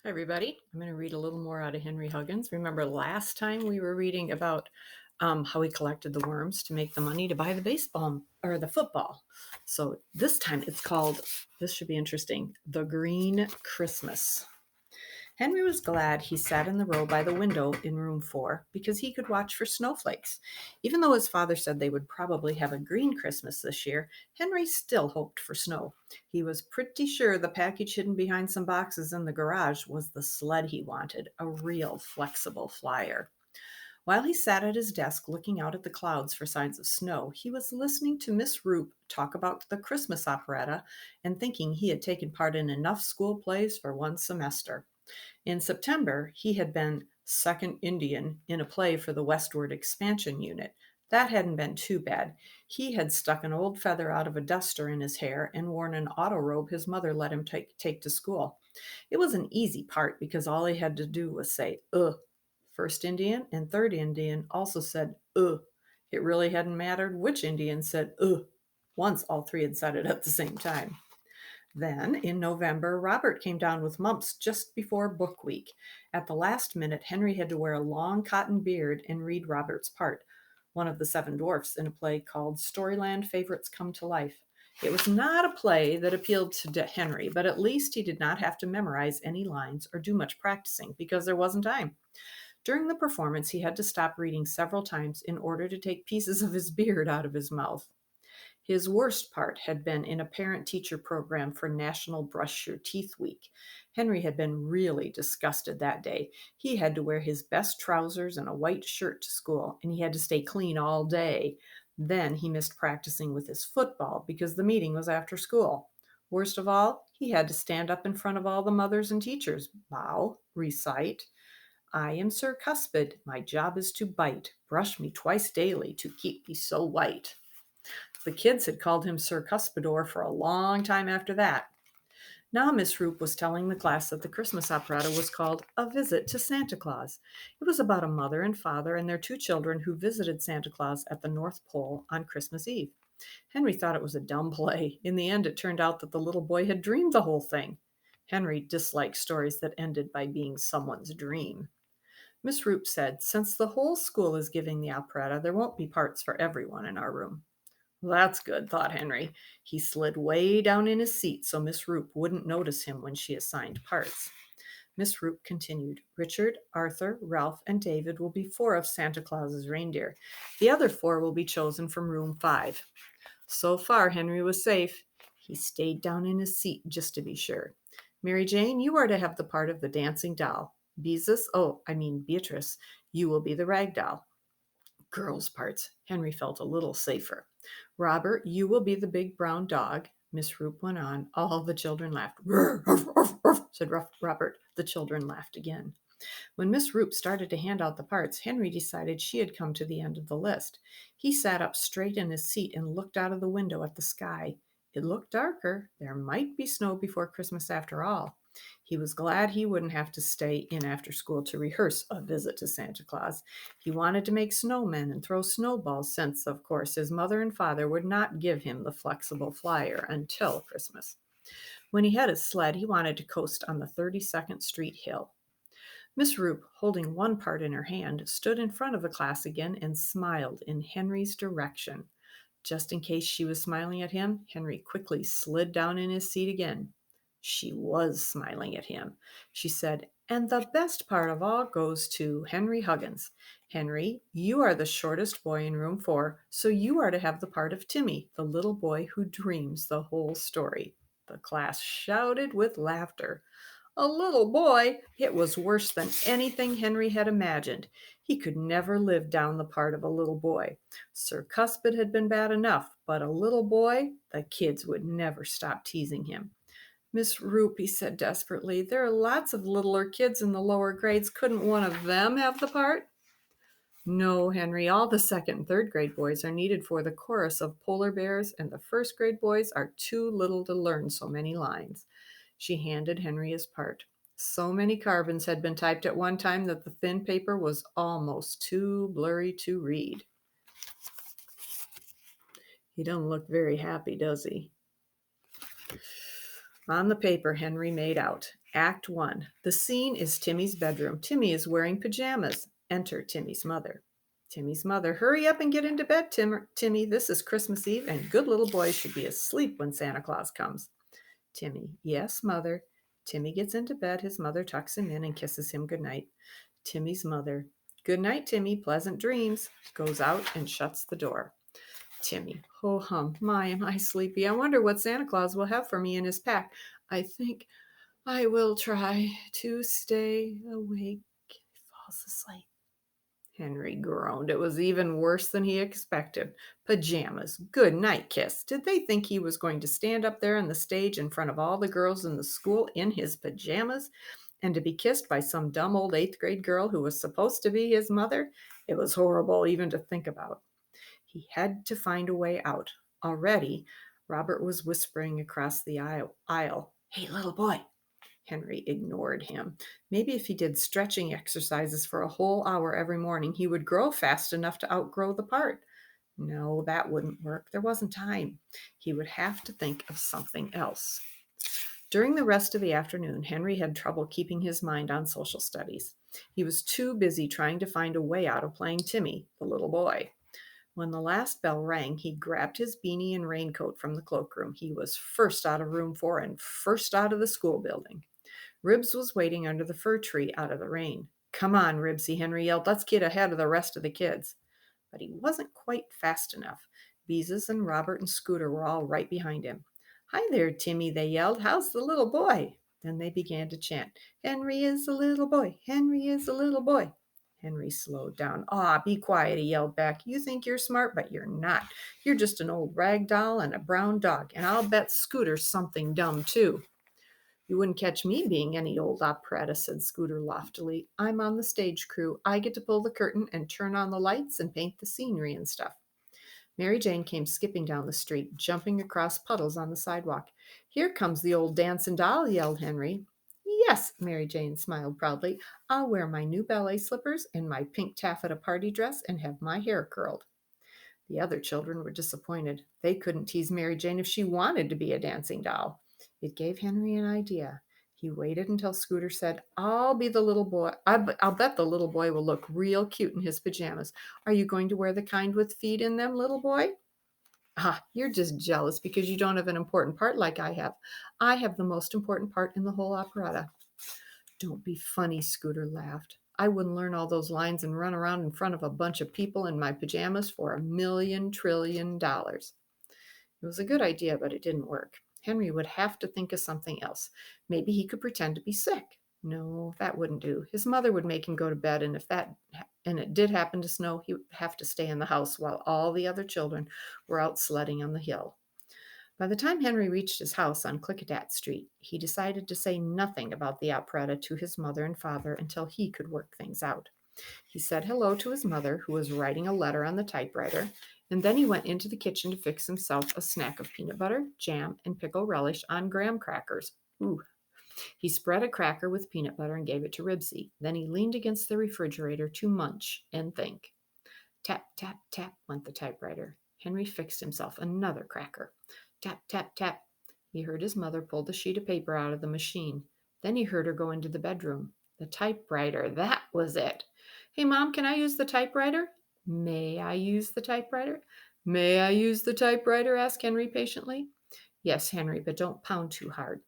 Hi, everybody. I'm going to read a little more out of Henry Huggins. Remember last time we were reading about how he collected the worms to make the money to buy the baseball or the football. So this time it's called, this should be interesting, The Green Christmas. Henry was glad he sat in the row by the window in room 4 because he could watch for snowflakes. Even though his father said they would probably have a green Christmas this year, Henry still hoped for snow. He was pretty sure the package hidden behind some boxes in the garage was the sled he wanted, a real flexible flyer. While he sat at his desk looking out at the clouds for signs of snow, he was listening to Miss Roop talk about the Christmas operetta and thinking he had taken part in enough school plays for one semester. In September, he had been second Indian in a play for the Westward Expansion Unit. That hadn't been too bad. He had stuck an old feather out of a duster in his hair and worn an auto robe his mother let him take to school. It was an easy part because all he had to do was say, ugh. First Indian and third Indian also said, ugh. It really hadn't mattered which Indian said, ugh. Once all three had said it at the same time. Then, in November, Robert came down with mumps just before book week. At the last minute, Henry had to wear a long cotton beard and read Robert's part, one of the seven dwarfs, in a play called Storyland Favorites Come to Life. It was not a play that appealed to Henry, but at least he did not have to memorize any lines or do much practicing because there wasn't time. During the performance, he had to stop reading several times in order to take pieces of his beard out of his mouth. His worst part had been in a parent teacher program for National Brush Your Teeth Week. Henry had been really disgusted that day. He had to wear his best trousers and a white shirt to school, and he had to stay clean all day. Then he missed practicing with his football because the meeting was after school. Worst of all, he had to stand up in front of all the mothers and teachers, bow, recite, I am Sir Cuspid. My job is to bite. Brush me twice daily to keep me so white. The kids had called him Sir Cuspidor for a long time after that. Now Miss Roop was telling the class that the Christmas operetta was called A Visit to Santa Claus. It was about a mother and father and their two children who visited Santa Claus at the North Pole on Christmas Eve. Henry thought it was a dumb play. In the end, it turned out that the little boy had dreamed the whole thing. Henry disliked stories that ended by being someone's dream. Miss Roop said, Since the whole school is giving the operetta, there won't be parts for everyone in our room. That's good, thought Henry. He slid way down in his seat so Miss Roop wouldn't notice him when she assigned parts. Miss Roop continued, Richard, Arthur, Ralph, and David will be 4 of Santa Claus's reindeer. The other 4 will be chosen from room 5. So far, Henry was safe. He stayed down in his seat just to be sure. Mary Jane, you are to have the part of the dancing doll. Beatrice, you will be the rag doll. Girls' parts. Henry felt a little safer. Robert, you will be the big brown dog. Miss Roop went on. All the children laughed. Ruff, ruff, ruff, said Robert. The children laughed again. When Miss Roop started to hand out the parts, Henry decided she had come to the end of the list. He sat up straight in his seat and looked out of the window at the sky. It looked darker. There might be snow before Christmas after all. He was glad he wouldn't have to stay in after school to rehearse A Visit to Santa Claus. He wanted to make snowmen and throw snowballs since, of course, his mother and father would not give him the flexible flyer until Christmas. When he had his sled, he wanted to coast on the 32nd Street hill. Miss Roop, holding one part in her hand, stood in front of the class again and smiled in Henry's direction. Just in case she was smiling at him, Henry quickly slid down in his seat again. She was smiling at him. She said, And the best part of all goes to Henry Huggins. Henry, you are the shortest boy in room 4, so you are to have the part of Timmy, the little boy who dreams the whole story. The class shouted with laughter. A little boy! It was worse than anything Henry had imagined. He could never live down the part of a little boy. Sir Cuspid had been bad enough, but a little boy, the kids would never stop teasing him. Miss Roop, he said desperately, there are lots of littler kids in the lower grades. Couldn't one of them have the part? No, Henry, all the second and third grade boys are needed for the chorus of polar bears, and the first grade boys are too little to learn so many lines. She handed Henry his part. So many carbons had been typed at one time that the thin paper was almost too blurry to read. He doesn't look very happy, does he? On the paper, Henry made out, Act 1. The scene is Timmy's bedroom. Timmy is wearing pajamas. Enter Timmy's mother. Timmy's mother, hurry up and get into bed, Timmy. This is Christmas Eve, and good little boys should be asleep when Santa Claus comes. Timmy, yes, mother. Timmy gets into bed. His mother tucks him in and kisses him goodnight. Timmy's mother, good night, Timmy. Pleasant dreams. Goes out and shuts the door. Timmy, ho hum, my, am I sleepy? I wonder what Santa Claus will have for me in his pack. I think I will try to stay awake. He falls asleep. Henry groaned. It was even worse than he expected. Pajamas. Good night kiss. Did they think he was going to stand up there on the stage in front of all the girls in the school in his pajamas and to be kissed by some dumb old eighth grade girl who was supposed to be his mother? It was horrible even to think about. He had to find a way out. Already, Robert was whispering across the aisle. Hey, little boy. Henry ignored him. Maybe if he did stretching exercises for a whole hour every morning, he would grow fast enough to outgrow the part. No, that wouldn't work. There wasn't time. He would have to think of something else. During the rest of the afternoon, Henry had trouble keeping his mind on social studies. He was too busy trying to find a way out of playing Timmy, the little boy. When the last bell rang, he grabbed his beanie and raincoat from the cloakroom. He was first out of room 4 and first out of the school building. Ribs was waiting under the fir tree out of the rain. Come on, Ribsy, Henry yelled. Let's get ahead of the rest of the kids. But he wasn't quite fast enough. Beezus and Robert and Scooter were all right behind him. Hi there, Timmy, they yelled. How's the little boy? Then they began to chant, Henry is a little boy. Henry is a little boy. Henry slowed down. Aw, be quiet, he yelled back. You think you're smart, but you're not. You're just an old rag doll and a brown dog, and I'll bet Scooter's something dumb, too. You wouldn't catch me being any old operetta, said Scooter loftily. I'm on the stage crew. I get to pull the curtain and turn on the lights and paint the scenery and stuff. Mary Jane came skipping down the street, jumping across puddles on the sidewalk. Here comes the old dancing doll, yelled Henry. Yes, Mary Jane smiled proudly. I'll wear my new ballet slippers and my pink taffeta party dress and have my hair curled. The other children were disappointed. They couldn't tease Mary Jane if she wanted to be a dancing doll. It gave Henry an idea. He waited until Scooter said, I'll be the little boy. I'll bet the little boy will look real cute in his pajamas. Are you going to wear the kind with feet in them, little boy? Ah, you're just jealous because you don't have an important part like I have. I have the most important part in the whole operetta. Don't be funny, Scooter laughed. I wouldn't learn all those lines and run around in front of a bunch of people in my pajamas for $1,000,000,000,000. It was a good idea, but it didn't work. Henry would have to think of something else. Maybe he could pretend to be sick. No, that wouldn't do. His mother would make him go to bed, and and it did happen to snow, he would have to stay in the house while all the other children were out sledding on the hill. By the time Henry reached his house on Klickitat Street, he decided to say nothing about the operetta to his mother and father until he could work things out. He said hello to his mother, who was writing a letter on the typewriter, and then he went into the kitchen to fix himself a snack of peanut butter, jam, and pickle relish on graham crackers. Ooh. He spread a cracker with peanut butter and gave it to Ribsy. Then he leaned against the refrigerator to munch and think. Tap, tap, tap went the typewriter. Henry fixed himself another cracker. Tap, tap, tap. He heard his mother pull the sheet of paper out of the machine. Then he heard her go into the bedroom. The typewriter, that was it. Hey, Mom, can I use the typewriter? May I use the typewriter? May I use the typewriter? Asked Henry patiently. Yes, Henry, but don't pound too hard.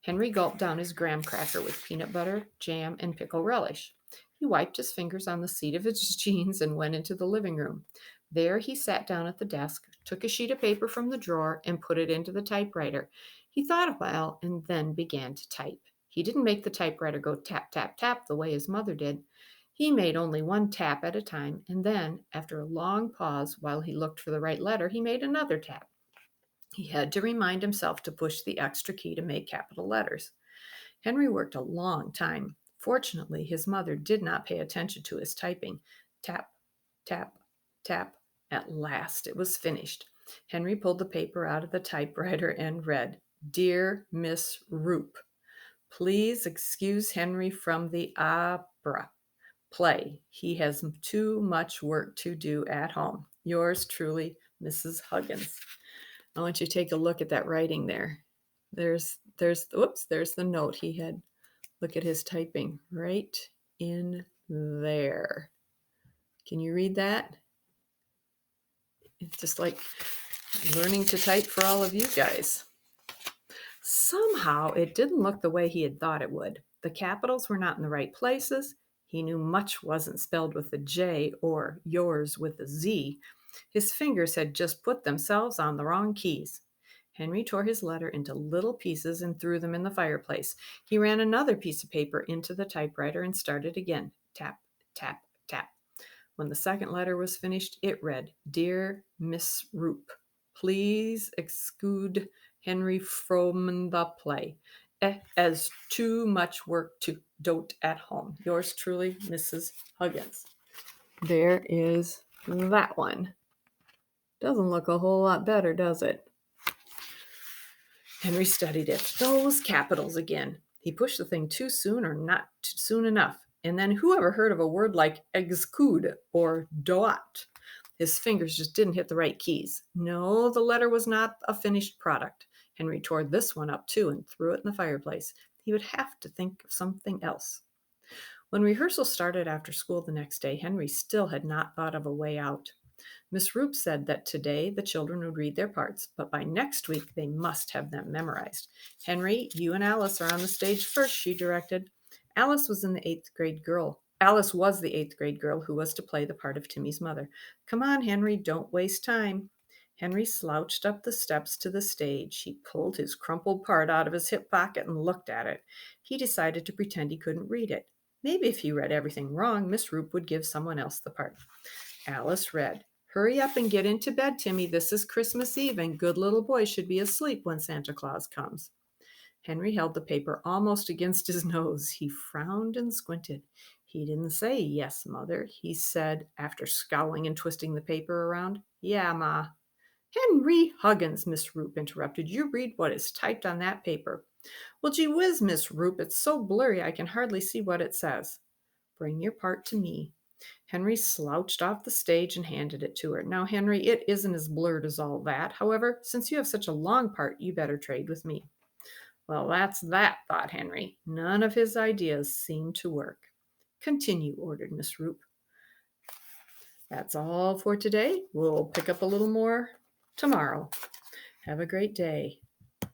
Henry gulped down his graham cracker with peanut butter, jam, and pickle relish. He wiped his fingers on the seat of his jeans and went into the living room. There he sat down at the desk, took a sheet of paper from the drawer, and put it into the typewriter. He thought a while and then began to type. He didn't make the typewriter go tap, tap, tap the way his mother did. He made only one tap at a time, and then, after a long pause while he looked for the right letter, he made another tap. He had to remind himself to push the extra key to make capital letters. Henry worked a long time. Fortunately, his mother did not pay attention to his typing. Tap, tap, tap. At last it was finished. Henry pulled the paper out of the typewriter and read, Dear Miss Roop, please excuse Henry from the opera play. He has too much work to do at home. Yours truly, Mrs. Huggins. I want you to take a look at that writing there. There's the note he had Look at his typing right in there. Can you read that? It's just like learning to type for all of you guys. Somehow it didn't look the way he had thought it would. The capitals were not in the right places. He knew much wasn't spelled with a J or yours with a Z. His fingers had just put themselves on the wrong keys. Henry tore his letter into little pieces and threw them in the fireplace. He ran another piece of paper into the typewriter and started again. Tap, tap, tap. When the second letter was finished, it read, Dear Miss Roop, please exclude Henry from the play, as too much work to dote at home. Yours truly, Mrs. Huggins. There is that one. Doesn't look a whole lot better, does it? Henry studied it. Those capitals again. He pushed the thing too soon or not soon enough. And then who ever heard of a word like exclude or doit? His fingers just didn't hit the right keys. No, the letter was not a finished product. Henry tore this one up too and threw it in the fireplace. He would have to think of something else. When rehearsal started after school the next day, Henry still had not thought of a way out. Miss Roop said that today the children would read their parts, but by next week they must have them memorized. Henry, you and Alice are on the stage first, she directed. Alice was the eighth grade girl who was to play the part of Timmy's mother. Come on, Henry, don't waste time. Henry slouched up the steps to the stage. He pulled his crumpled part out of his hip pocket and looked at it. He decided to pretend he couldn't read it. Maybe if he read everything wrong, Miss Roop would give someone else the part. Alice read, Hurry up and get into bed, Timmy. This is Christmas Eve, and good little boy should be asleep when Santa Claus comes. Henry held the paper almost against his nose. He frowned and squinted. He didn't say, Yes, Mother. He said, after scowling and twisting the paper around, Yeah, Ma. Henry Huggins, Miss Roop interrupted. You read what is typed on that paper. Well, gee whiz, Miss Roop, it's so blurry I can hardly see what it says. Bring your part to me. Henry slouched off the stage and handed it to her. Now, Henry, it isn't as blurred as all that. However, since you have such a long part, you better trade with me. Well, that's that, thought Henry. None of his ideas seemed to work. Continue, ordered Miss Roop. That's all for today. We'll pick up a little more tomorrow. Have a great day.